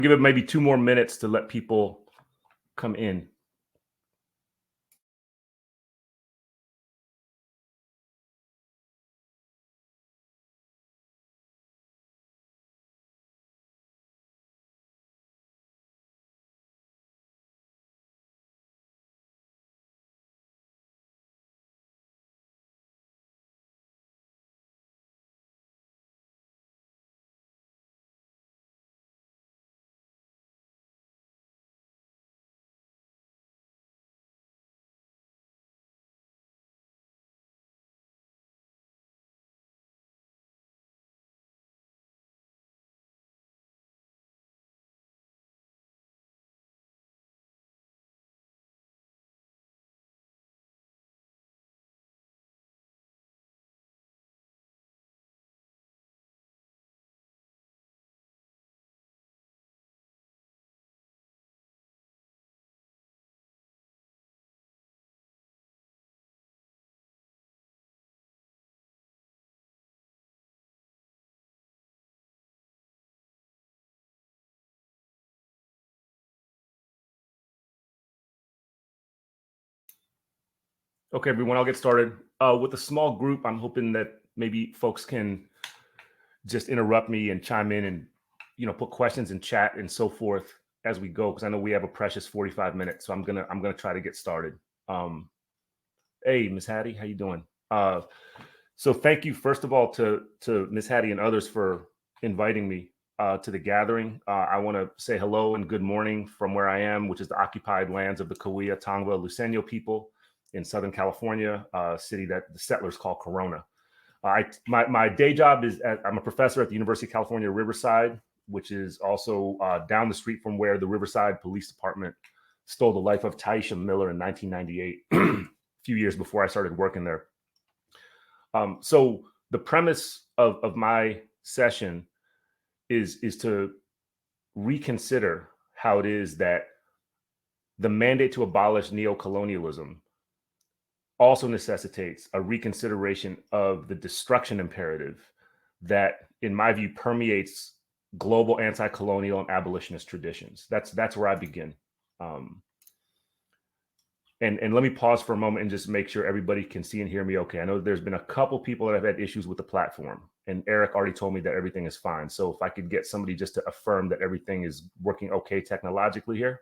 Give it maybe 2 more minutes to let people come in. Okay, everyone, I'll get started. With a small group, I'm hoping that maybe folks can just interrupt me and chime in and, put questions in chat and so forth as we go, because I know we have a precious 45 minutes. So I'm gonna try to get started. Hey, Miss Hattie, how you doing? So thank you, first of all, to Miss Hattie and others for inviting me to the gathering. I want to say hello and good morning from where I am, which is the occupied lands of the Cahuilla, Tongva, Luiseño people in Southern California, a city that the settlers call Corona. My day job is I'm a professor at the University of California, Riverside, which is also down the street from where the Riverside Police Department stole the life of Taisha Miller in 1998, a few years before I started working there. So the premise of my session is to reconsider how it is that the mandate to abolish neocolonialism also necessitates a reconsideration of the destruction imperative that, in my view, permeates global anti-colonial and abolitionist traditions. That's where I begin. And let me pause for a moment and just make sure everybody can see and hear me okay. I know there's been a couple people that have had issues with the platform, and Eric already told me that everything is fine. So if I could get somebody just to affirm that everything is working okay technologically here,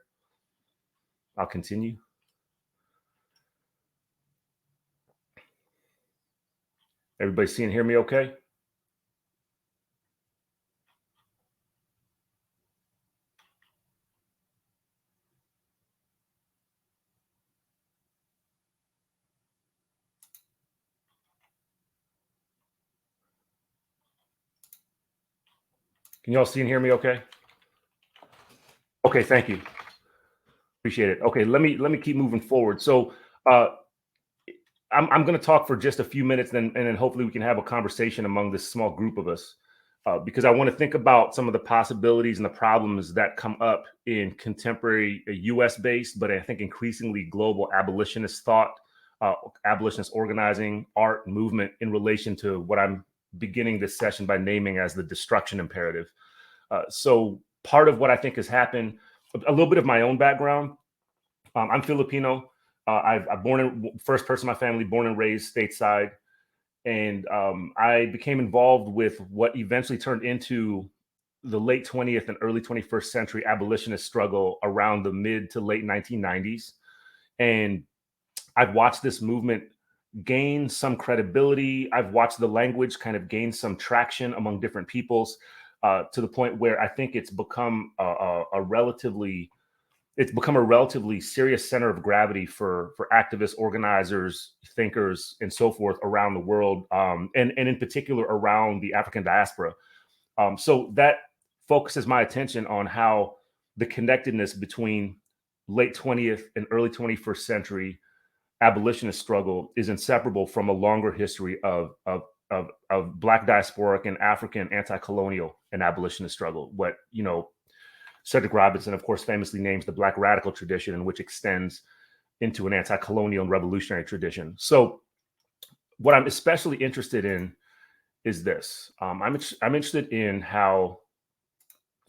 I'll continue. Everybody see and hear me okay? Can you all see and hear me okay? Okay, thank you. Appreciate it. Okay, let me keep moving forward. So I'm going to talk for just a few minutes, and then hopefully we can have a conversation among this small group of us, because I want to think about some of the possibilities and the problems that come up in contemporary U.S.-based, but I think increasingly global abolitionist thought, abolitionist organizing, art, movement in relation to what I'm beginning this session by naming as the destruction imperative. So part of what I think has happened, a little bit of my own background. I'm Filipino. I've first person in my family, born and raised stateside. And I became involved with what eventually turned into the late 20th and early 21st century abolitionist struggle around the mid to late 1990s. And I've watched this movement gain some credibility. I've watched the language kind of gain some traction among different peoples, to the point where I think it's become a relatively serious center of gravity for activists, organizers, thinkers, and so forth around the world, and in particular around the African diaspora. So that focuses my attention on how the connectedness between late 20th and early 21st century abolitionist struggle is inseparable from a longer history of Black diasporic and African anti-colonial and abolitionist struggle. What, Cedric Robinson, of course, famously names the Black radical tradition, and which extends into an anti-colonial and revolutionary tradition. So what I'm especially interested in is this. I'm interested in how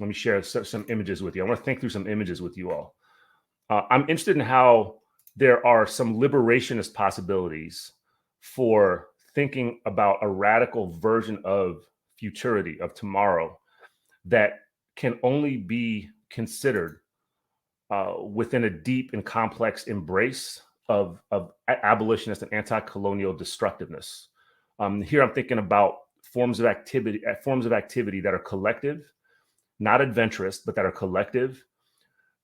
Let me share some images with you. I want to think through some images with you all. I'm interested in how there are some liberationist possibilities for thinking about a radical version of futurity, of tomorrow, that can only be considered within a deep and complex embrace of abolitionist and anti-colonial destructiveness. Here I'm thinking about forms of activity that are collective, not adventurous, but that are collective,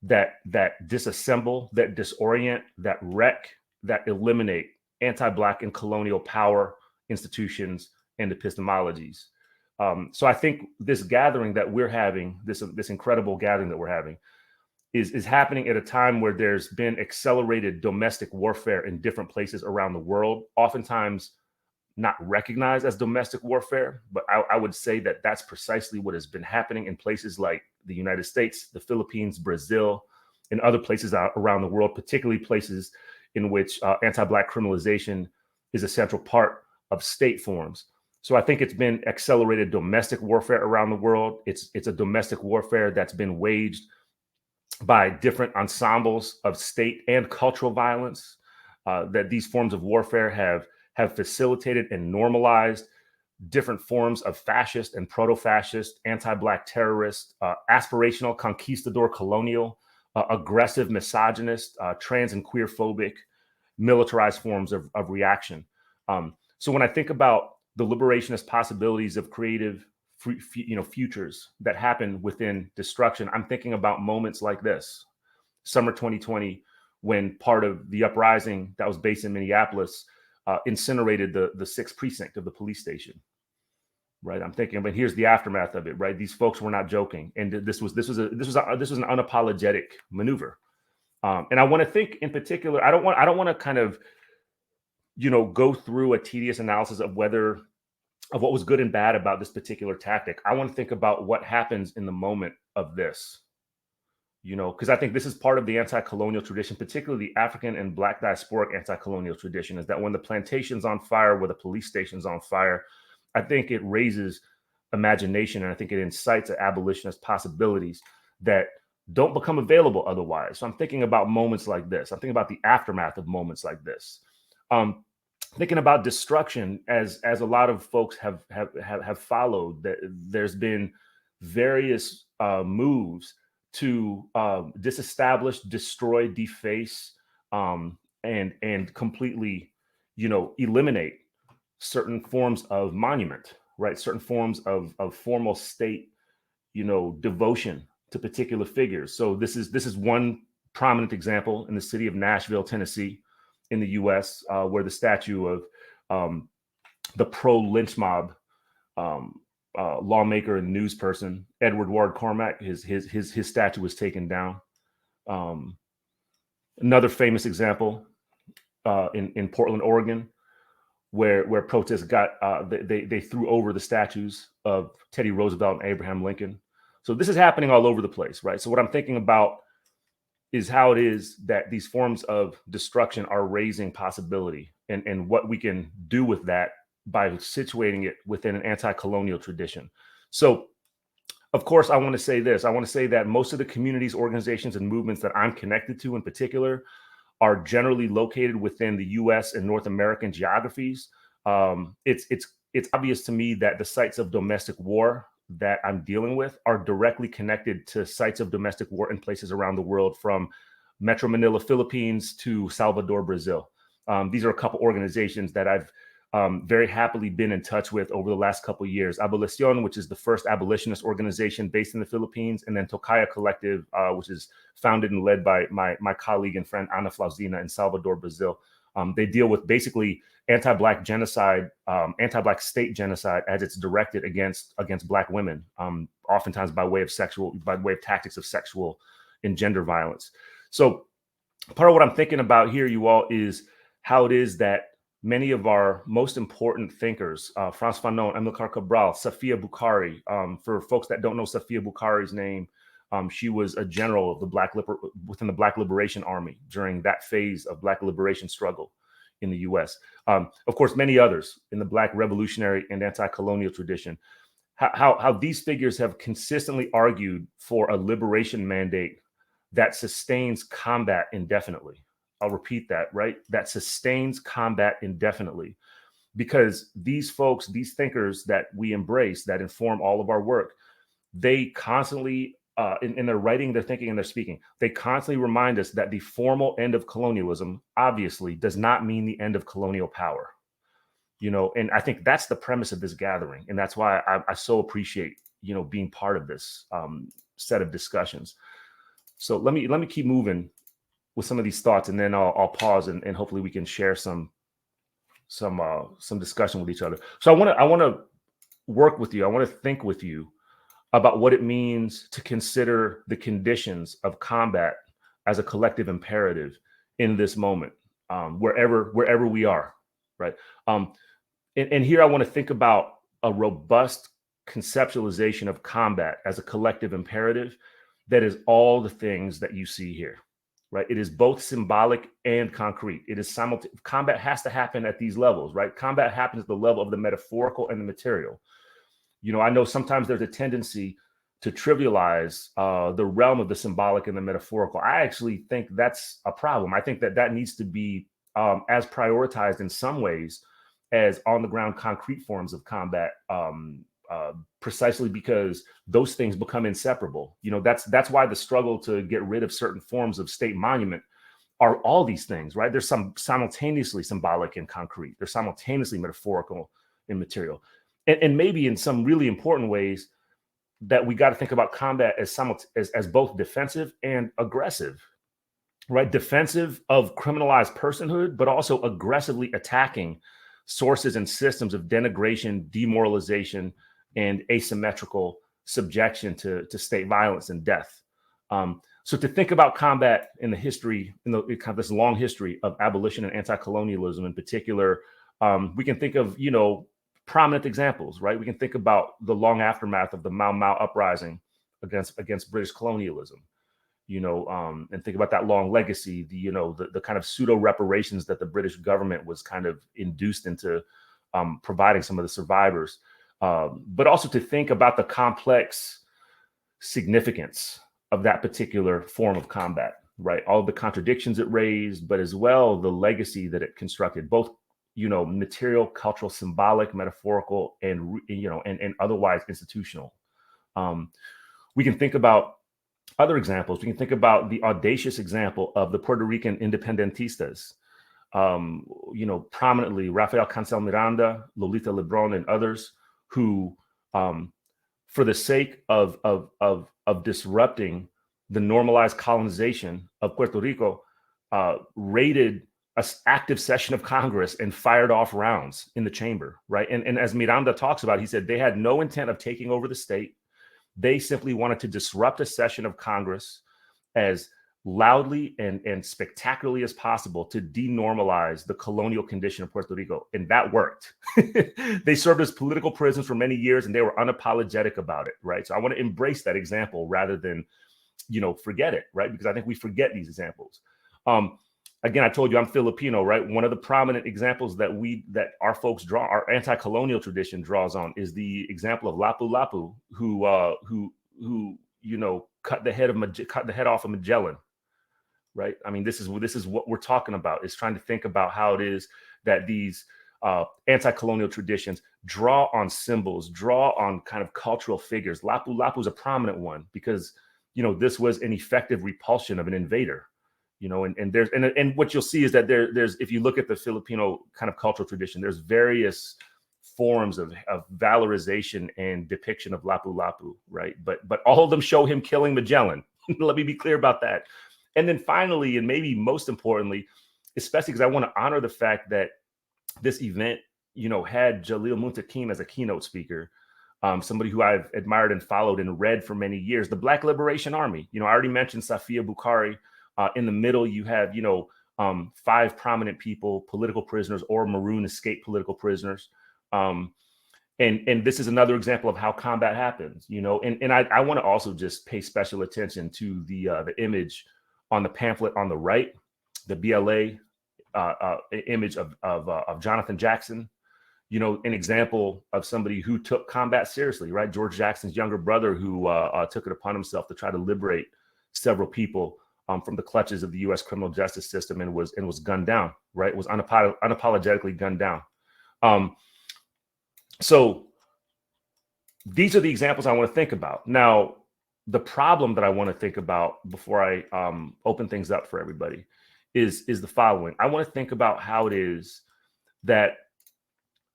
that disassemble, that disorient, that wreck, that eliminate anti-Black and colonial power, institutions, and epistemologies. So I think this gathering that we're having, this incredible gathering that we're having, is happening at a time where there's been accelerated domestic warfare in different places around the world, oftentimes not recognized as domestic warfare, but I would say that that's precisely what has been happening in places like the United States, the Philippines, Brazil, and other places around the world, particularly places in which anti-Black criminalization is a central part of state forms. So I think it's been accelerated domestic warfare around the world. It's a domestic warfare that's been waged by different ensembles of state and cultural violence, that these forms of warfare have facilitated and normalized different forms of fascist and proto-fascist, anti-Black terrorist, aspirational conquistador colonial, aggressive misogynist, trans and queer phobic, militarized forms of reaction. So when I think about the liberationist possibilities of creative futures that happen within destruction, I'm thinking about moments like this. Summer 2020, when part of the uprising that was based in Minneapolis incinerated the 6th precinct of the police station. Right. I'm thinking, but here's the aftermath of it. Right. These folks were not joking. And this was an unapologetic maneuver. And I want to think in particular, I don't want to kind of, go through a tedious analysis of what was good and bad about this particular tactic. I want to think about what happens in the moment of this, because I think this is part of the anti-colonial tradition, particularly the African and Black diasporic anti-colonial tradition, is that when the plantation's on fire, where the police station's on fire, I think it raises imagination, and I think it incites abolitionist possibilities that don't become available otherwise. So I'm thinking about moments like this. I'm thinking about the aftermath of moments like this. Thinking about destruction, as a lot of folks have followed, that there's been various moves to disestablish, destroy, deface, and completely, eliminate certain forms of monument, right? Certain forms of formal state, devotion to particular figures. So this is one prominent example in the city of Nashville, Tennessee, in the U.S., where the statue of the pro-lynch mob lawmaker and news person Edward Ward Cormack, his statue was taken down. Another famous example in Portland, Oregon, where protests they threw over the statues of Teddy Roosevelt and Abraham Lincoln. So this is happening all over the place, right? So what I'm thinking about is how it is that these forms of destruction are raising possibility, and what we can do with that by situating it within an anti-colonial tradition. So, of course, I want to say this. I want to say that most of the communities, organizations, and movements that I'm connected to in particular are generally located within the U.S. and North American geographies. It's obvious to me that the sites of domestic war that I'm dealing with are directly connected to sites of domestic war in places around the world, from Metro Manila, Philippines, to Salvador, Brazil. These are a couple organizations that I've very happily been in touch with over the last couple of years. Abolition, which is the first abolitionist organization based in the Philippines, and then Tokaya Collective, which is founded and led by my colleague and friend Ana Flauzina in Salvador, Brazil. They deal with basically anti-Black genocide, anti-Black state genocide as it's directed against Black women, oftentimes by way of tactics of sexual and gender violence. So part of what I'm thinking about here, you all, is how it is that many of our most important thinkers, Frantz Fanon, Amilcar Cabral, Safia Bukhari. For folks that don't know Safia Bukhari's name, she was a general of the within the Black Liberation Army during that phase of Black liberation struggle in the U.S. Of course, many others in the Black revolutionary and anti-colonial tradition. how these figures have consistently argued for a liberation mandate that sustains combat indefinitely. I'll repeat that, right? That sustains combat indefinitely. Because these folks, these thinkers that we embrace, that inform all of our work, they constantly, in their writing, their thinking, and their speaking, they constantly remind us that the formal end of colonialism obviously does not mean the end of colonial power. And I think that's the premise of this gathering, and that's why I so appreciate being part of this set of discussions. So let me keep moving with some of these thoughts, and then I'll pause and hopefully we can share some discussion with each other. So I want to work with you. I want to think with you about what it means to consider the conditions of combat as a collective imperative in this moment, wherever we are, right? And here I want to think about a robust conceptualization of combat as a collective imperative that is all the things that you see here. Right? It is both symbolic and concrete. It is simultaneous. Combat has to happen at these levels, right? Combat happens at the level of the metaphorical and the material. I know sometimes there's a tendency to trivialize the realm of the symbolic and the metaphorical. I actually think that's a problem. I think that needs to be as prioritized in some ways as on the ground concrete forms of combat, precisely because those things become inseparable. That's why the struggle to get rid of certain forms of state monument are all these things, right? There's some simultaneously symbolic and concrete. They're simultaneously metaphorical and material. And maybe in some really important ways that we got to think about combat as both defensive and aggressive, right? Defensive of criminalized personhood, but also aggressively attacking sources and systems of denigration, demoralization, and asymmetrical subjection to state violence and death. So to think about combat in the history, this long history of abolition and anti-colonialism in particular, we can think of, prominent examples, right? We can think about the long aftermath of the Mau Mau uprising against British colonialism, and think about that long legacy, the kind of pseudo reparations that the British government was kind of induced into providing some of the survivors. But also to think about the complex significance of that particular form of combat, right? All the contradictions it raised, but as well the legacy that it constructed, both material, cultural, symbolic, metaphorical, and otherwise institutional. We can think about other examples. We can think about the audacious example of the Puerto Rican independentistas, prominently Rafael Cancel Miranda, Lolita Lebron, and others who, for the sake of disrupting the normalized colonization of Puerto Rico, raided an active session of Congress and fired off rounds in the chamber, right? And as Miranda talks about, he said they had no intent of taking over the state. They simply wanted to disrupt a session of Congress as loudly and spectacularly as possible to denormalize the colonial condition of Puerto Rico. And that worked. They served as political prisoners for many years and they were unapologetic about it, right? So I want to embrace that example rather than, forget it, right? Because I think we forget these examples. Again, I told you I'm Filipino, right? One of the prominent examples that our folks draw, our anti-colonial tradition draws on, is the example of Lapu Lapu, who cut the head off of Magellan, right? I mean, this is what we're talking about, is trying to think about how it is that these anti-colonial traditions draw on symbols, draw on kind of cultural figures. Lapu Lapu is a prominent one because this was an effective repulsion of an invader. And what you'll see is that there's, if you look at the Filipino kind of cultural tradition, there's various forms of valorization and depiction of Lapu Lapu, right? But all of them show him killing Magellan. Let me be clear about that. And then finally, and maybe most importantly, especially because I want to honor the fact that this event, had Jalil Muntakim as a keynote speaker, somebody who I've admired and followed and read for many years, the Black Liberation Army. I already mentioned Safia Bukhari. In the middle, you have, 5 prominent people, political prisoners or maroon escaped political prisoners. And this is another example of how combat happens, and I want to also just pay special attention to the image on the pamphlet on the right, the BLA image of Jonathan Jackson, an example of somebody who took combat seriously, right? George Jackson's younger brother, who took it upon himself to try to liberate several people from the clutches of the U.S. criminal justice system, and was gunned down, right? Was unapologetically gunned down. So these are the examples I want to think about. Now, the problem that I want to think about before I open things up for everybody is the following. I want to think about how it is that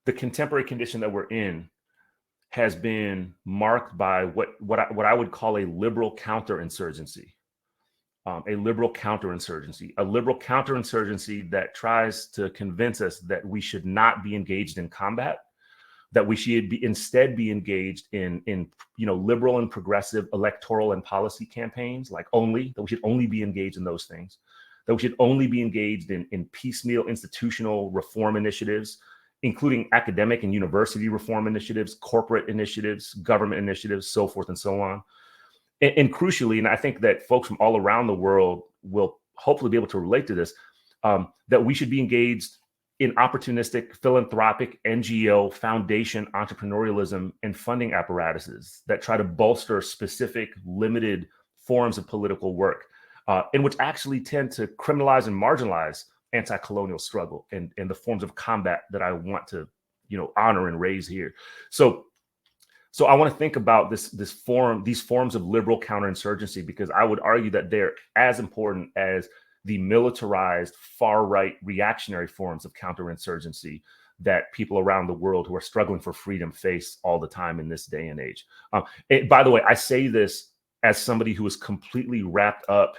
the contemporary condition that we're in has been marked by what I would call a liberal counterinsurgency. A liberal counterinsurgency that tries to convince us that we should not be engaged in combat, that we should instead be engaged in liberal and progressive electoral and policy campaigns, that we should only be engaged in those things, that we should only be engaged in piecemeal institutional reform initiatives, including academic and university reform initiatives, corporate initiatives, government initiatives, so forth and so on. And crucially, and I think that folks from all around the world will hopefully be able to relate to this, that we should be engaged in opportunistic, philanthropic, NGO, foundation, entrepreneurialism, and funding apparatuses that try to bolster specific, limited forms of political work, and which actually tend to criminalize and marginalize anti-colonial struggle and the forms of combat that I want to, honor and raise here. So I want to think about these forms of liberal counterinsurgency, because I would argue that they're as important as the militarized far-right reactionary forms of counterinsurgency that people around the world who are struggling for freedom face all the time in this day and age. And by the way, I say this as somebody who is completely wrapped up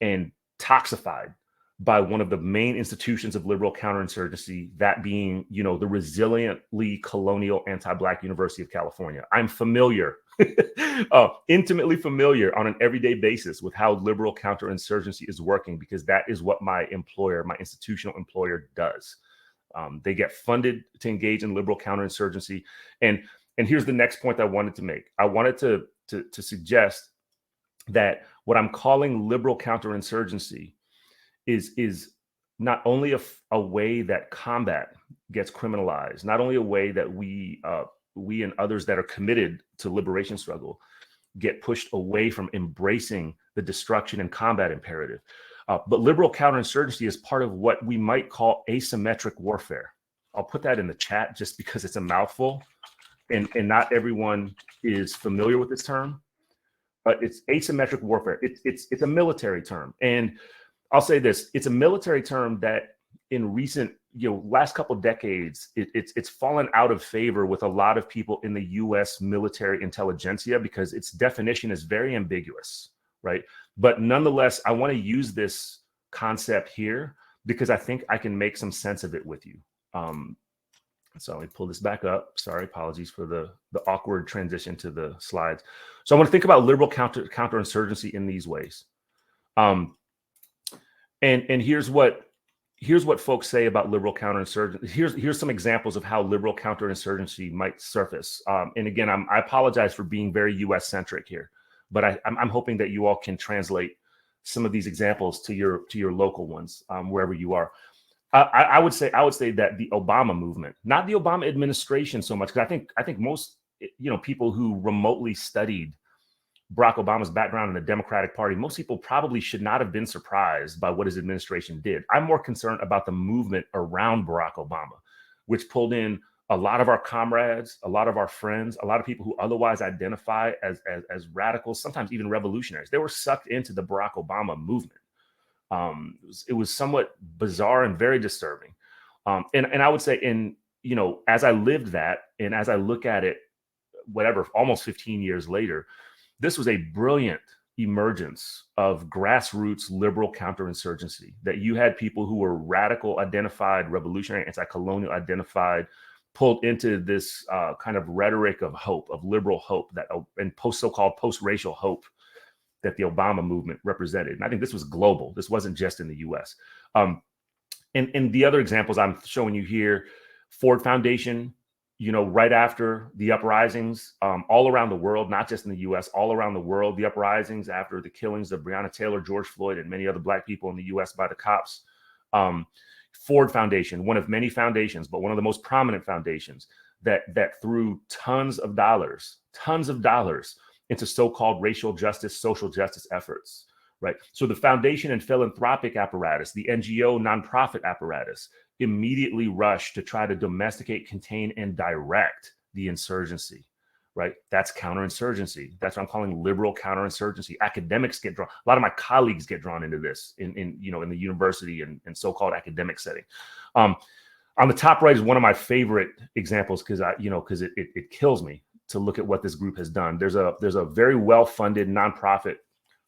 and toxified by one of the main institutions of liberal counterinsurgency, that being, the resiliently colonial anti-Black University of California. I'm familiar, intimately familiar on an everyday basis with how liberal counterinsurgency is working, because that is what my institutional employer does. They get funded to engage in liberal counterinsurgency. And here's the next point I wanted to make. I wanted to suggest that what I'm calling liberal counterinsurgency is not only a way that combat gets criminalized, not only a way that we and others that are committed to liberation struggle get pushed away from embracing the destruction and combat imperative, but liberal counterinsurgency is part of what we might call asymmetric warfare. I'll put that in the chat just because it's a mouthful, and not everyone is familiar with this term, but it's asymmetric warfare. It's a military term, and I'll say this: it's a military term that in recent, last couple of decades, it's fallen out of favor with a lot of people in the U.S. military intelligentsia, because its definition is very ambiguous, right? But nonetheless, I want to use this concept here because I think I can make some sense of it with you. So let me pull this back up. Sorry, apologies for the awkward transition to the slides. So I want to think about liberal counterinsurgency in these ways. And here's what folks say about liberal counterinsurgency. Here's some examples of how liberal counterinsurgency might surface. And again, I apologize for being very U.S. centric here, but I'm hoping that you all can translate some of these examples to your local ones, wherever you are. I would say that the Obama movement, not the Obama administration so much, because I think most people who remotely studied Barack Obama's background in the Democratic Party, most people probably should not have been surprised by what his administration did. I'm more concerned about the movement around Barack Obama, which pulled in a lot of our comrades, a lot of our friends, a lot of people who otherwise identify as radicals, sometimes even revolutionaries. They were sucked into the Barack Obama movement. It was somewhat bizarre and very disturbing. And I would say, as I lived that, and as I look at it, almost 15 years later, this was a brilliant emergence of grassroots liberal counterinsurgency, that you had people who were radical identified, revolutionary, anti-colonial identified, pulled into this kind of rhetoric of hope, of liberal hope, and so-called post-racial hope that the Obama movement represented. And I think this was global. This wasn't just in the US. And the other examples I'm showing you here, Ford Foundation, right after the uprisings, all around the world, not just in the US, all around the world, the uprisings after the killings of Breonna Taylor, George Floyd, and many other Black people in the US by the cops. Ford Foundation, one of many foundations, but one of the most prominent foundations that threw tons of dollars into so-called racial justice, social justice efforts, right? So the foundation and philanthropic apparatus, the NGO nonprofit apparatus, immediately rushed to try to domesticate, contain, and direct the insurgency, right? That's counterinsurgency. That's what I'm calling liberal counterinsurgency. Academics get drawn. A lot of my colleagues get drawn into this in the university and so-called academic setting. On the top right is one of my favorite examples because it kills me to look at what this group has done. There's a very well-funded nonprofit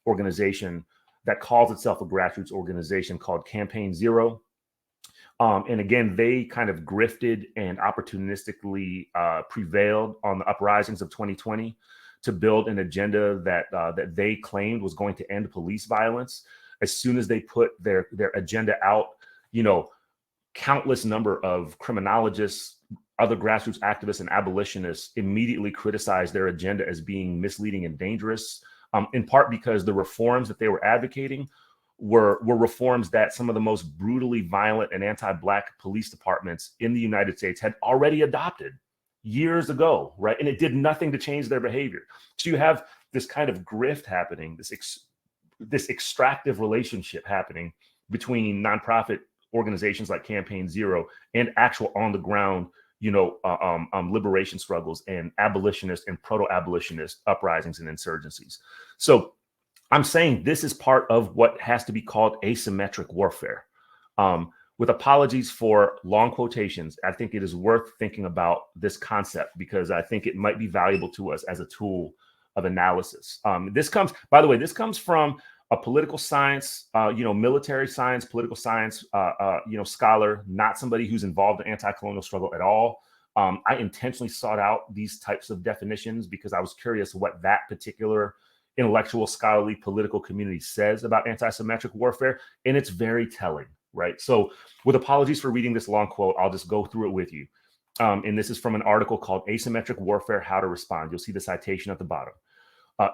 organization that calls itself a grassroots organization called Campaign Zero. And again, they kind of grifted and opportunistically prevailed on the uprisings of 2020 to build an agenda that they claimed was going to end police violence. As soon as they put their agenda out, countless number of criminologists, other grassroots activists, and abolitionists immediately criticized their agenda as being misleading and dangerous, in part because the reforms that they were advocating were reforms that some of the most brutally violent and anti-Black police departments in the United States had already adopted years ago, right? And it did nothing to change their behavior. So you have this kind of grift happening, this extractive relationship happening between nonprofit organizations like Campaign Zero and actual on the ground, liberation struggles and abolitionist and proto-abolitionist uprisings and insurgencies. So I'm saying this is part of what has to be called asymmetric warfare. With apologies for long quotations, I think it is worth thinking about this concept because I think it might be valuable to us as a tool of analysis. This comes from a political science, military science, political science, scholar, not somebody who's involved in anti-colonial struggle at all. I intentionally sought out these types of definitions because I was curious what that particular intellectual, scholarly, political community says about anti-symmetric warfare, and it's very telling, right? So with apologies for reading this long quote, I'll just go through it with you. And this is from an article called Asymmetric Warfare, How to Respond. You'll see the citation at the bottom.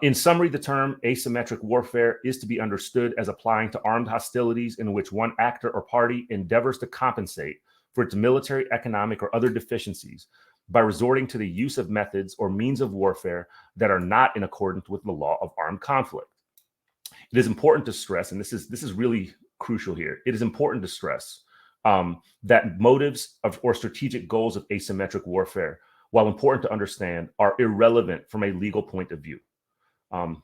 In summary, the term asymmetric warfare is to be understood as applying to armed hostilities in which one actor or party endeavors to compensate for its military, economic, or other deficiencies by resorting to the use of methods or means of warfare that are not in accordance with the law of armed conflict. It is important to stress, and this is really crucial here, it is important to stress that motives or strategic goals of asymmetric warfare, while important to understand, are irrelevant from a legal point of view.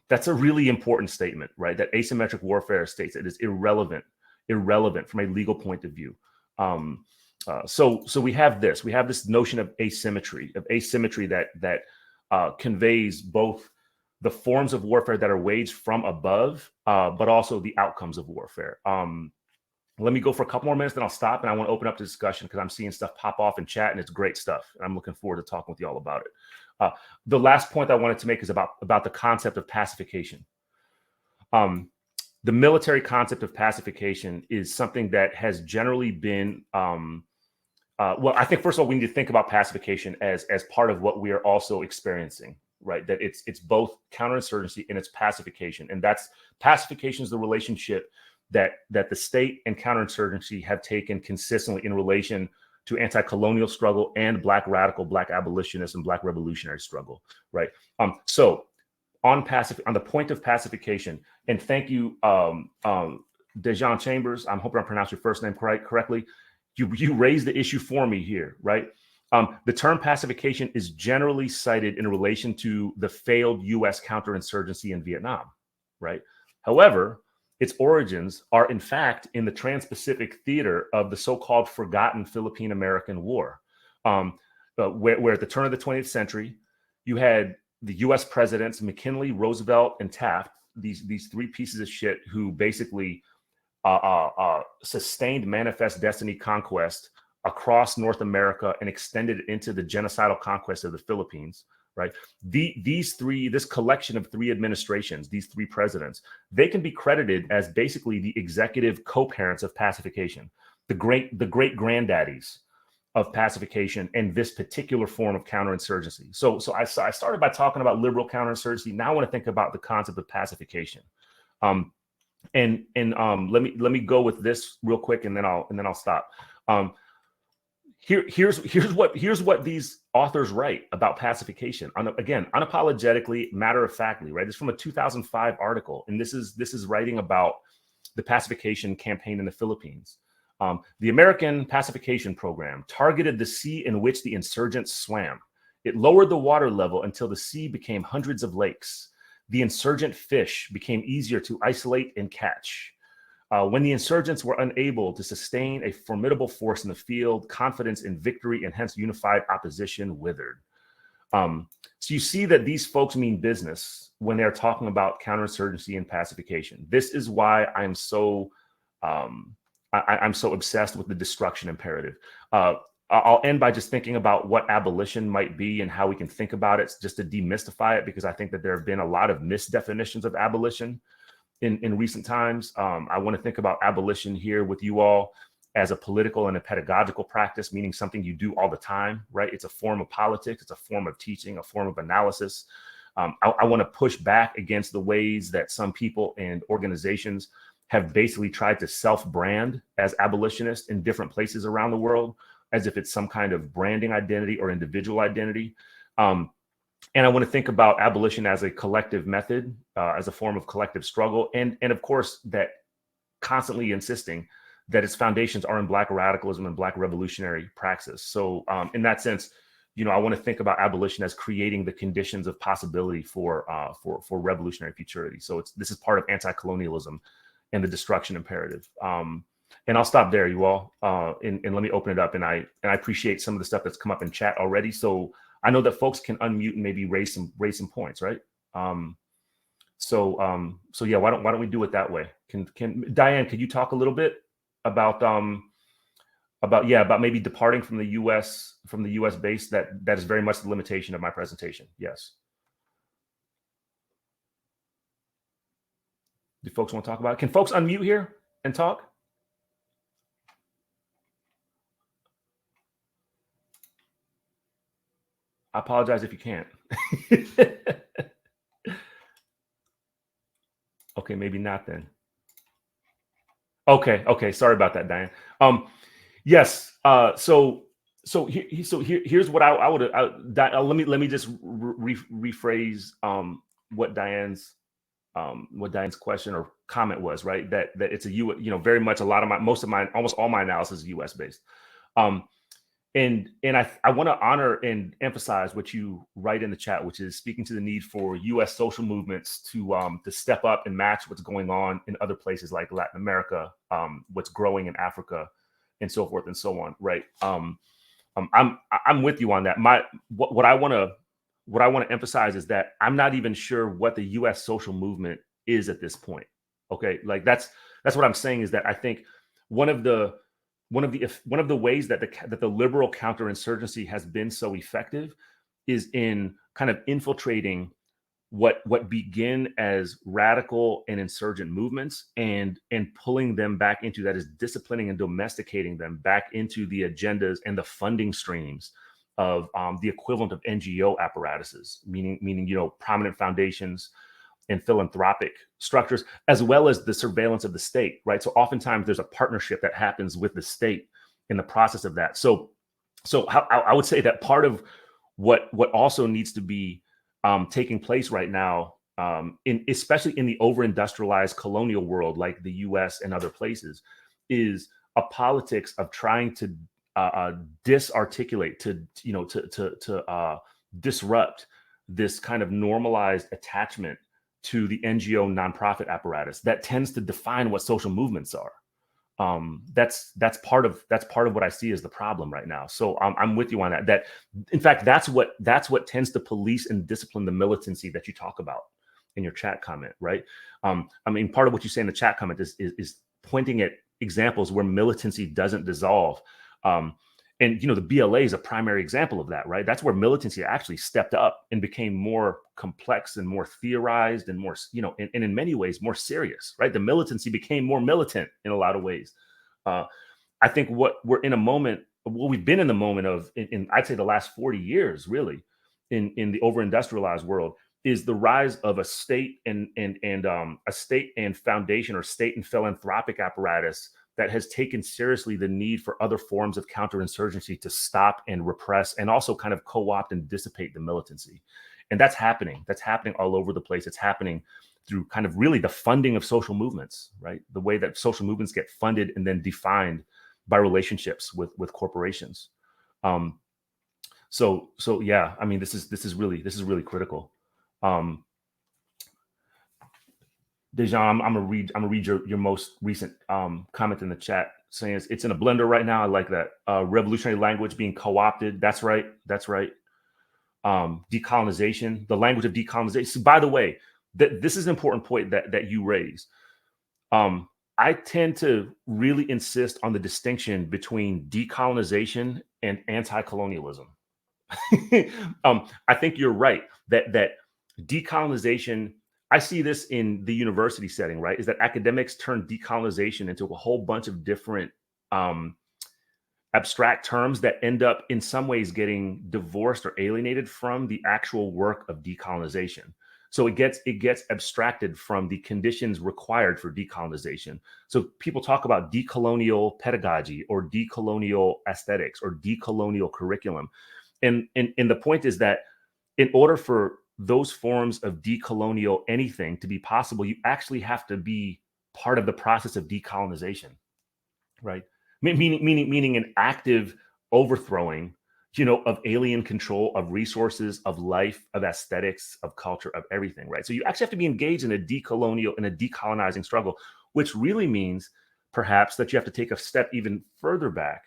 That's a really important statement, right? That asymmetric warfare states it is irrelevant from a legal point of view. So we have this notion of asymmetry that conveys both the forms of warfare that are waged from above, but also the outcomes of warfare. Let me go for a couple more minutes, then I'll stop, and I want to open up the discussion because I'm seeing stuff pop off in chat, and it's great stuff. And I'm looking forward to talking with you all about it. The last point I wanted to make is about the concept of pacification. The military concept of pacification is something that has generally been, well, I think first of all, we need to think about pacification as part of what we are also experiencing, right? That it's both counterinsurgency and it's pacification. And that's pacification is the relationship that the state and counterinsurgency have taken consistently in relation to anti-colonial struggle and Black radical, Black abolitionist, and Black revolutionary struggle, right? So on the point of pacification, and thank you, Dejan Chambers, I'm hoping I pronounced your first name correctly. You raised the issue for me here, right? The term pacification is generally cited in relation to the failed U.S. counterinsurgency in Vietnam, right? However, its origins are in fact in the Trans-Pacific theater of the so-called forgotten Philippine-American War, where at the turn of the 20th century, you had the U.S. presidents McKinley, Roosevelt, and Taft, these three pieces of shit who basically sustained manifest destiny conquest across North America and extended it into the genocidal conquest of the Philippines, right? This collection of three administrations, these three presidents, they can be credited as basically the executive co-parents of pacification, the great granddaddies of pacification and this particular form of counterinsurgency. So I started by talking about liberal counterinsurgency. Now I want to think about the concept of pacification. And let me go with this real quick, and then I'll stop. Here's what these authors write about pacification. Again, unapologetically, matter of factly, right? This is from a 2005 article, and this is writing about the pacification campaign in the Philippines. The American pacification program targeted the sea in which the insurgents swam. It lowered the water level until the sea became hundreds of lakes. The insurgent fish became easier to isolate and catch. When the insurgents were unable to sustain a formidable force in the field, confidence in victory and hence unified opposition withered. So you see that these folks mean business when they're talking about counterinsurgency and pacification. This is why I'm so obsessed with the destruction imperative. I'll end by just thinking about what abolition might be and how we can think about it, just to demystify it, because I think that there have been a lot of misdefinitions of abolition in recent times. I want to think about abolition here with you all as a political and a pedagogical practice, meaning something you do all the time, right? It's a form of politics. It's a form of teaching, a form of analysis. I want to push back against the ways that some people and organizations have basically tried to self-brand as abolitionists in different places around the world, as if it's some kind of branding identity or individual identity. And I want to think about abolition as a collective method, as a form of collective struggle. And of course, that constantly insisting that its foundations are in Black radicalism and Black revolutionary praxis. So in that sense, I want to think about abolition as creating the conditions of possibility for revolutionary futurity. So this is part of anti-colonialism and the destruction imperative. And I'll stop there, you all, and let me open it up. And I appreciate some of the stuff that's come up in chat already. So I know that folks can unmute and maybe raise some points, right? So yeah, why don't we do it that way? Can Diane, could you talk a little bit about maybe departing from the U.S. base? That is very much the limitation of my presentation. Yes. Do folks want to talk about it? Can folks unmute here and talk? I apologize if you can't. Okay, maybe not then. Okay. Sorry about that, Diane. Yes. So here's what I would. Let me just rephrase what Diane's question or comment was, right? That it's very much almost all my analysis is U.S. based. And I want to honor and emphasize what you write in the chat, which is speaking to the need for U.S. social movements to step up and match what's going on in other places like Latin America, what's growing in Africa, and so forth and so on. Right? I'm with you on that. What I want to emphasize is that I'm not even sure what the U.S. social movement is at this point. Okay, like that's what I'm saying is that I think one of the ways that the liberal counterinsurgency has been so effective is in kind of infiltrating what begin as radical and insurgent movements and pulling them back into, that is, disciplining and domesticating them back into the agendas and the funding streams of the equivalent of NGO apparatuses, meaning prominent foundations and philanthropic structures, as well as the surveillance of the state, right? So oftentimes there's a partnership that happens with the state in the process of that. So I would say that part of what also needs to be taking place right now, especially in the over-industrialized colonial world like the U.S. and other places, is a politics of trying to disarticulate, to disrupt this kind of normalized attachment to the NGO nonprofit apparatus that tends to define what social movements are. That's part of what I see as the problem right now. So I'm with you on that. That in fact, that's what tends to police and discipline the militancy that you talk about in your chat comment, right? Part of what you say in the chat comment is pointing at examples where militancy doesn't dissolve. And the BLA is a primary example of that, right? That's where militancy actually stepped up and became more complex and more theorized and more, and in many ways more serious, right? The militancy became more militant in a lot of ways. I think we've been in the moment of, in I'd say the last 40 years, really, in the over-industrialized world, is the rise of a state and a state and foundation or state and philanthropic apparatus that has taken seriously the need for other forms of counterinsurgency to stop and repress and also kind of co-opt and dissipate the militancy. And that's happening. That's happening all over the place. It's happening through kind of really the funding of social movements, right? The way that social movements get funded and then defined by relationships with corporations. So yeah, I mean, this is really critical. Dejan, I'm gonna read your most recent comment in the chat saying it's in a blender right now. I like that. Revolutionary language being co-opted. That's right. Decolonization, the language of decolonization. By the way, this is an important point that you raise. I tend to really insist on the distinction between decolonization and anti-colonialism. I think you're right that decolonization, I see this in the university setting, right? Is that academics turn decolonization into a whole bunch of different abstract terms that end up in some ways getting divorced or alienated from the actual work of decolonization. So it gets abstracted from the conditions required for decolonization. So people talk about decolonial pedagogy or decolonial aesthetics or decolonial curriculum. And the point is that in order for those forms of decolonial anything to be possible, you actually have to be part of the process of decolonization, right? Meaning an active overthrowing, of alien control of resources, of life, of aesthetics, of culture, of everything, right? So you actually have to be engaged in a decolonizing struggle, which really means perhaps that you have to take a step even further back,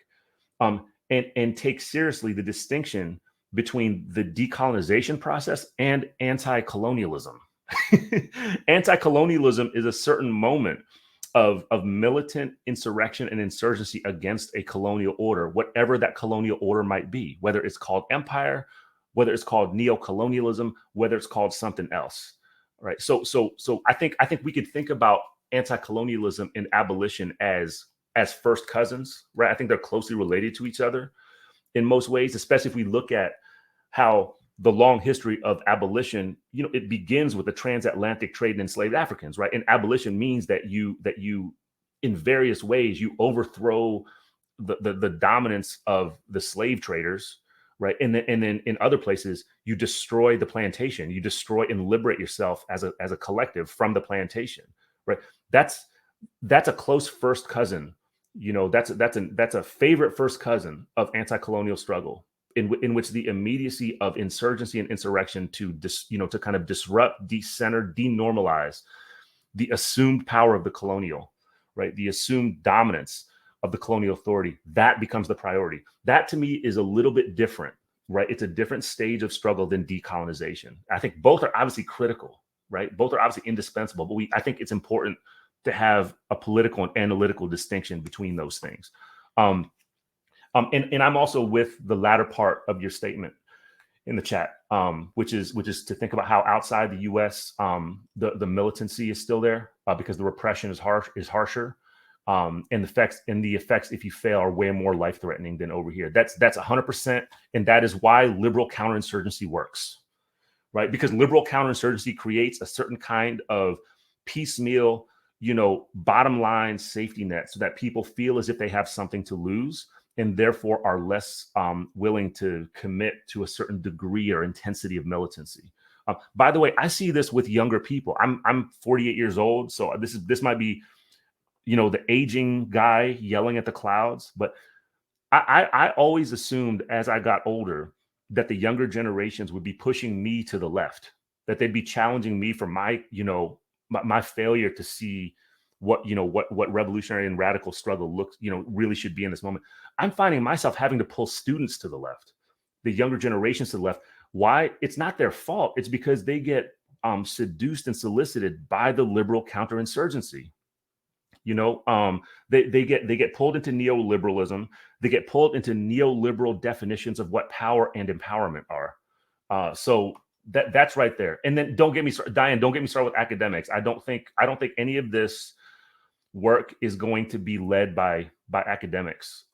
and take seriously the distinction between the decolonization process and anti-colonialism. Anti-colonialism is a certain moment of militant insurrection and insurgency against a colonial order, whatever that colonial order might be, whether it's called empire, whether it's called neo-colonialism, whether it's called something else, right? So I think we could think about anti-colonialism and abolition as first cousins, right? I think they're closely related to each other in most ways, especially if we look at how the long history of abolition, it begins with the transatlantic trade in enslaved Africans, right? And abolition means that you, in various ways, you overthrow the dominance of the slave traders, right? And then in other places, you destroy the plantation, you destroy and liberate yourself as a collective from the plantation, right? That's a close first cousin. That's a favorite first cousin of anti-colonial struggle, in which the immediacy of insurgency and insurrection to kind of disrupt, decenter, denormalize the assumed power of the colonial, right? The assumed dominance of the colonial authority, that becomes the priority. That to me is a little bit different, right? It's a different stage of struggle than decolonization. I think both are obviously critical, right? Both are obviously indispensable, but I think it's important to have a political and analytical distinction between those things. And I'm also with the latter part of your statement in the chat, which is to think about how outside the U.S. The militancy is still there because the repression is harsher, and the effects if you fail are way more life threatening than over here. That's 100%, and that is why liberal counterinsurgency works, right? Because liberal counterinsurgency creates a certain kind of piecemeal, bottom line safety net, so that people feel as if they have something to lose, and therefore are less willing to commit to a certain degree or intensity of militancy. By the way, I see this with younger people. I'm 48 years old, so this might be, the aging guy yelling at the clouds. But I always assumed as I got older that the younger generations would be pushing me to the left, that they'd be challenging me for my failure to see what revolutionary and radical struggle looks, really should be in this moment. I'm finding myself having to pull students to the left, the younger generations to the left. Why? It's not their fault. It's because they get seduced and solicited by the liberal counterinsurgency. They get pulled into neoliberalism. They get pulled into neoliberal definitions of what power and empowerment are. So that's right there. And then Diane, don't get me started with academics. I don't think any of this work is going to be led by academics.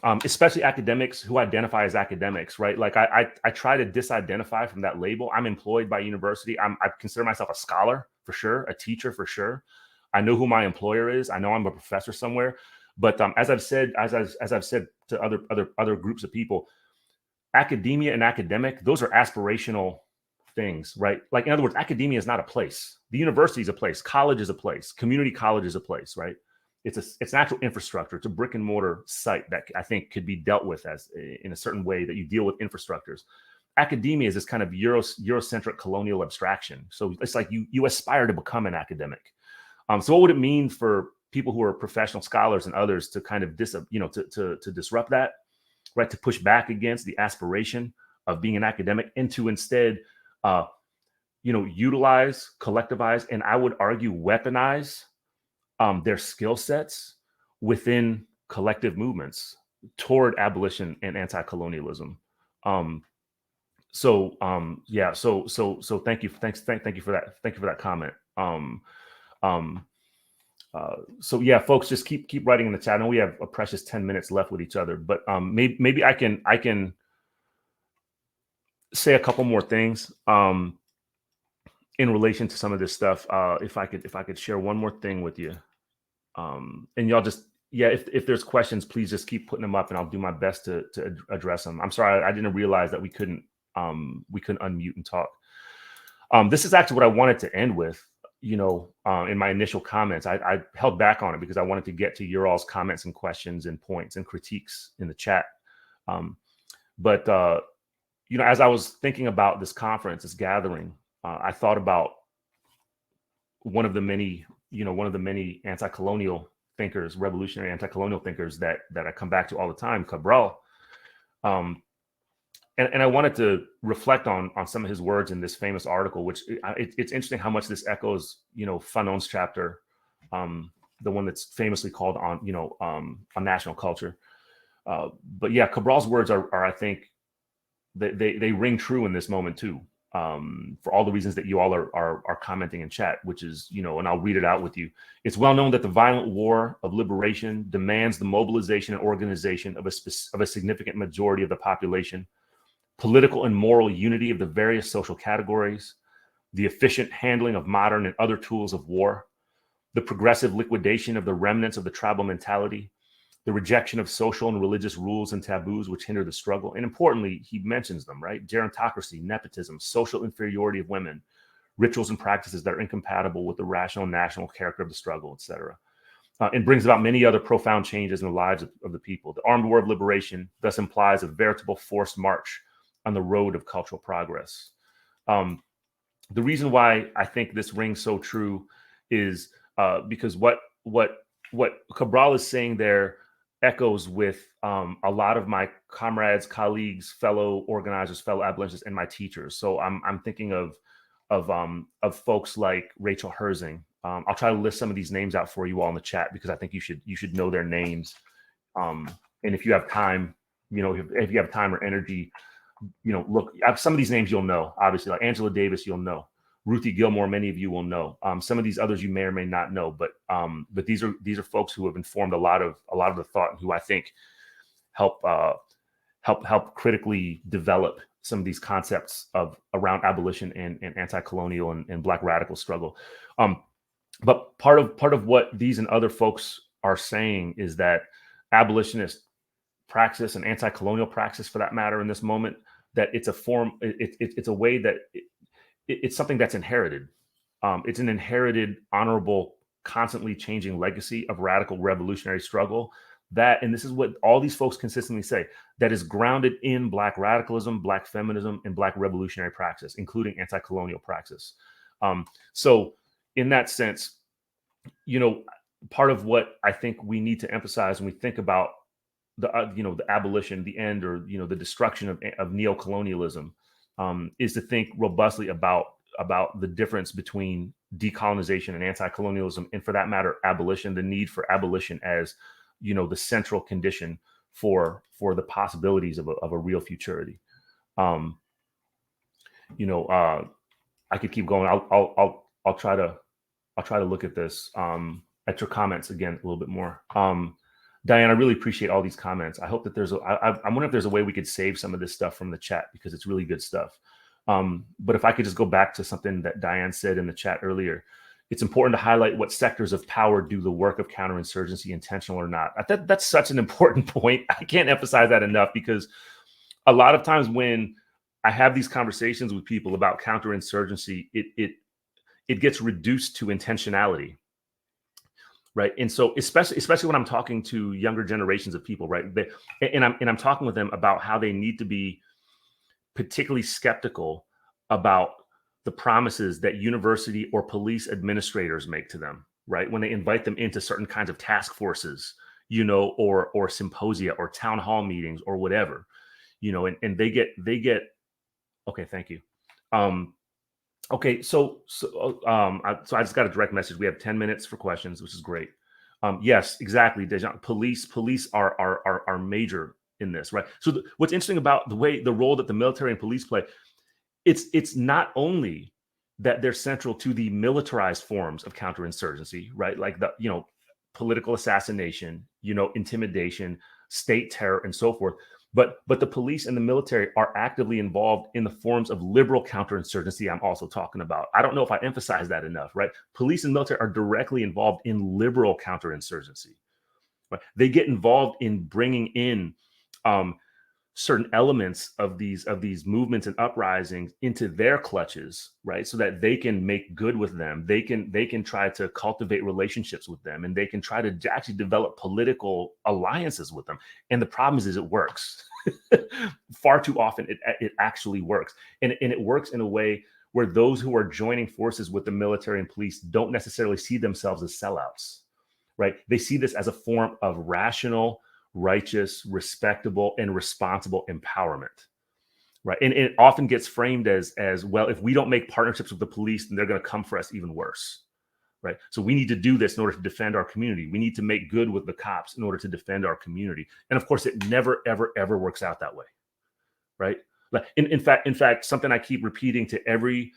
especially academics who identify as academics, right? Like I try to disidentify from that label. I'm employed by university. I consider myself a scholar for sure, a teacher for sure. I know who my employer is. I know I'm a professor somewhere. But as I've said to other groups of people, academia and academic, those are aspirational things, right? Like in other words, academia is not a place. The university is a place. College is a place. Community college is a place, right? It's an actual infrastructure. It's a brick and mortar site that I think could be dealt with as in a certain way that you deal with infrastructures. Academia is this kind of Eurocentric colonial abstraction. So it's like you aspire to become an academic. So what would it mean for people who are professional scholars and others to kind of to disrupt that, right? To push back against the aspiration of being an academic and to instead, utilize, collectivize, and I would argue weaponize their skill sets within collective movements toward abolition and anti-colonialism. So thank you for that. Thank you for that comment. So yeah, folks, just keep writing in the chat. I know we have a precious 10 minutes left with each other, but maybe I can say a couple more things in relation to some of this stuff. If I could share one more thing with you, and y'all just if there's questions, please just keep putting them up, and I'll do my best to address them. I'm sorry, I didn't realize that we couldn't unmute and talk. This is actually what I wanted to end with. In my initial comments, I held back on it because I wanted to get to your all's comments and questions and points and critiques in the chat. But as I was thinking about this conference, this gathering, I thought about one of the many anti-colonial thinkers, revolutionary anti-colonial thinkers that I come back to all the time, Cabral. And I wanted to reflect on some of his words in this famous article, which it's interesting how much this echoes, Fanon's chapter, the one that's famously called on national culture. But yeah, Cabral's words are I think, they ring true in this moment too, for all the reasons that you all are commenting in chat, which is, and I'll read it out with you. It's well known that the violent war of liberation demands the mobilization and organization of a significant majority of the population, political and moral unity of the various social categories, the efficient handling of modern and other tools of war, the progressive liquidation of the remnants of the tribal mentality, the rejection of social and religious rules and taboos which hinder the struggle. And importantly, he mentions them, right? Gerontocracy, nepotism, social inferiority of women, rituals and practices that are incompatible with the rational national character of the struggle, etc. And brings about many other profound changes in the lives of the people. The armed war of liberation thus implies a veritable forced march on the road of cultural progress. The reason why I think this rings so true is because what Cabral is saying there echoes with a lot of my comrades, colleagues, fellow organizers, fellow abolitionists, and my teachers. So I'm thinking of folks like Rachel Herzing. I'll try to list some of these names out for you all in the chat because I think you should know their names. And if you have time, if you have time or energy, look, some of these names you'll know, obviously, like Angela Davis, you'll know. Ruthie Gilmore, many of you will know. Some of these others you may or may not know, but these are folks who have informed a lot of the thought and who I think help critically develop some of these concepts around abolition and anti-colonial and Black radical struggle. But part of what these and other folks are saying is that abolitionist praxis and anti-colonial praxis, for that matter, in this moment, that it's a form, it's a way that it's something that's inherited. It's an inherited, honorable, constantly changing legacy of radical revolutionary struggle that, and this is what all these folks consistently say, that is grounded in Black radicalism, Black feminism, and Black revolutionary praxis, including anti-colonial praxis. So in that sense, part of what I think we need to emphasize when we think about the abolition, the end, or the destruction of neocolonialism, is to think robustly about the difference between decolonization and anti-colonialism, and for that matter, abolition. The need for abolition as the central condition for the possibilities of a real futurity. I could keep going. I'll try to look at this at your comments again a little bit more. Diane, I really appreciate all these comments. I hope that I wonder if there's a way we could save some of this stuff from the chat, because it's really good stuff. But if I could just go back to something that Diane said in the chat earlier, it's important to highlight what sectors of power do the work of counterinsurgency, intentional or not. That's such an important point. I can't emphasize that enough, because a lot of times when I have these conversations with people about counterinsurgency, it gets reduced to intentionality. Right. And so especially when I'm talking to younger generations of people, right. I'm talking with them about how they need to be particularly skeptical about the promises that university or police administrators make to them, right, when they invite them into certain kinds of task forces, or symposia or town hall meetings or whatever, and they get okay, thank you. Okay, so I just got a direct message. We have 10 minutes for questions, which is great. Yes, exactly, Dejan. Police are major in this, right? So what's interesting about the role that the military and police play, it's not only that they're central to the militarized forms of counterinsurgency, right? Like the political assassination, intimidation, state terror, and so forth. But the police and the military are actively involved in the forms of liberal counterinsurgency I'm also talking about. I don't know if I emphasize that enough, right? Police and military are directly involved in liberal counterinsurgency. Right? They get involved in bringing in certain elements of these movements and uprisings into their clutches, right? So that they can make good with them. They can try to cultivate relationships with them, and they can try to actually develop political alliances with them. And the problem is it works. Far too often it actually works. And it works in a way where those who are joining forces with the military and police don't necessarily see themselves as sellouts, right? They see this as a form of rational, righteous, respectable, and responsible empowerment, right? And it often gets framed as well, if we don't make partnerships with the police, then they're going to come for us even worse, right? So we need to do this in order to defend our community. We need to make good with the cops in order to defend our community. And of course, it never, ever, ever works out that way, right? Like in fact, something I keep repeating to every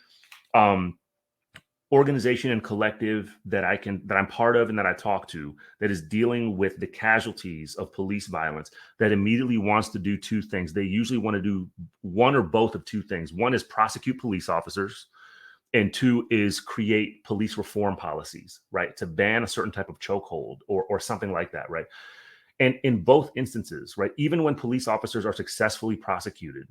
organization and collective that I'm part of and that I talk to, that is dealing with the casualties of police violence, that immediately wants to do two things. They usually want to do one or both of two things. One is prosecute police officers, and two is create police reform policies, right? To ban a certain type of chokehold or something like that, right? And in both instances, right, even when police officers are successfully prosecuted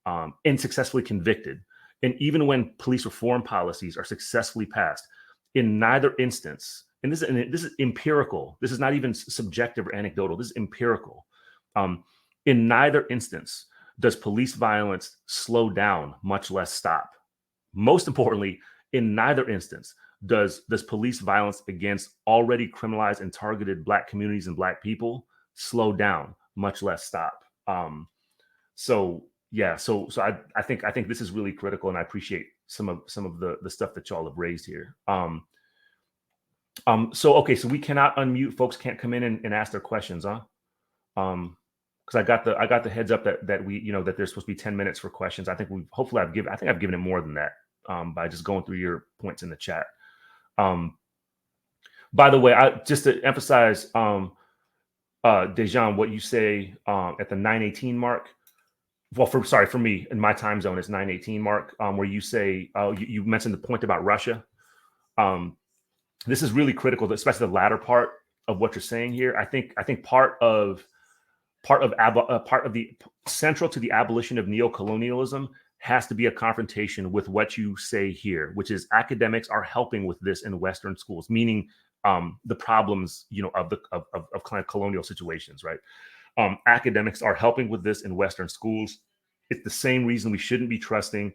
and successfully convicted, and even when police reform policies are successfully passed, in neither instance, and this is empirical, this is not even subjective or anecdotal, this is empirical. In neither instance does police violence slow down, much less stop. Most importantly, in neither instance does police violence against already criminalized and targeted Black communities and Black people slow down, much less stop. So I think this is really critical, and I appreciate some of the stuff that y'all have raised here. So we cannot unmute. Folks can't come in and ask their questions, huh? Because I got the heads up that we that there's supposed to be 10 minutes for questions. I think I've given it more than that by just going through your points in the chat. By the way, just to emphasize, Dejan, what you say at the 9:18 mark. Well, for me, in my time zone, it's 9:18 mark, where you say, you mentioned the point about Russia. This is really critical, especially the latter part of what you're saying here. I think part of the central to the abolition of neocolonialism has to be a confrontation with what you say here, which is academics are helping with this in Western schools, meaning the problems, of kind of colonial situations, right? Academics are helping with this in Western schools. It's the same reason we shouldn't be trusting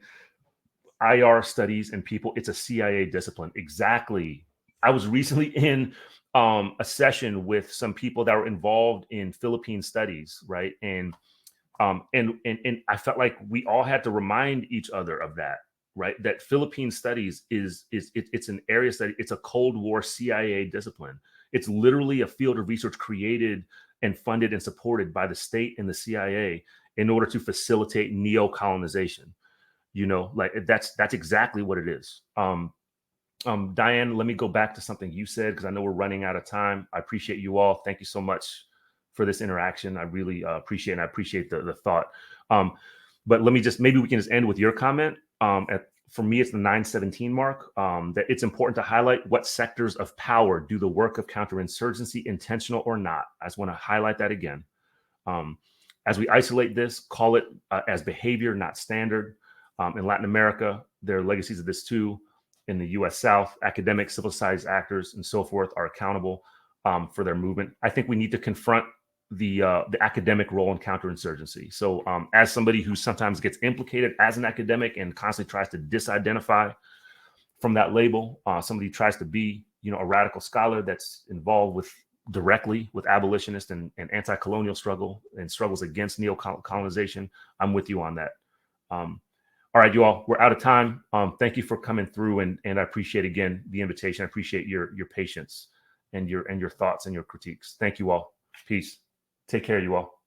IR studies and people. It's a CIA discipline. Exactly. I was recently in a session with some people that were involved in Philippine studies, right? And I felt like we all had to remind each other of that, right? That Philippine studies it's an area study. It's a Cold War CIA discipline. It's literally a field of research created and funded and supported by the state and the CIA in order to facilitate neo-colonization. Like that's exactly what it is. Diane, let me go back to something you said, because I know we're running out of time. I appreciate you all. Thank you so much for this interaction. I really appreciate, and I appreciate the thought. But let me maybe we can just end with your comment. For me, it's the 917 mark, that it's important to highlight what sectors of power do the work of counterinsurgency, intentional or not. I just want to highlight that again. As we isolate this, call it as behavior, not standard. In Latin America, there are legacies of this too. In the US South, academics, civil society actors, and so forth are accountable for their movement. I think we need to confront the academic role in counterinsurgency. So as somebody who sometimes gets implicated as an academic and constantly tries to disidentify from that label, somebody who tries to be, a radical scholar that's involved directly with abolitionist and anti-colonial struggle and struggles against neo-colonization, I'm with you on that. All right, you all, we're out of time. Thank you for coming through, and I appreciate again the invitation. I appreciate your patience and your thoughts and your critiques. Thank you all. Peace. Take care, you all.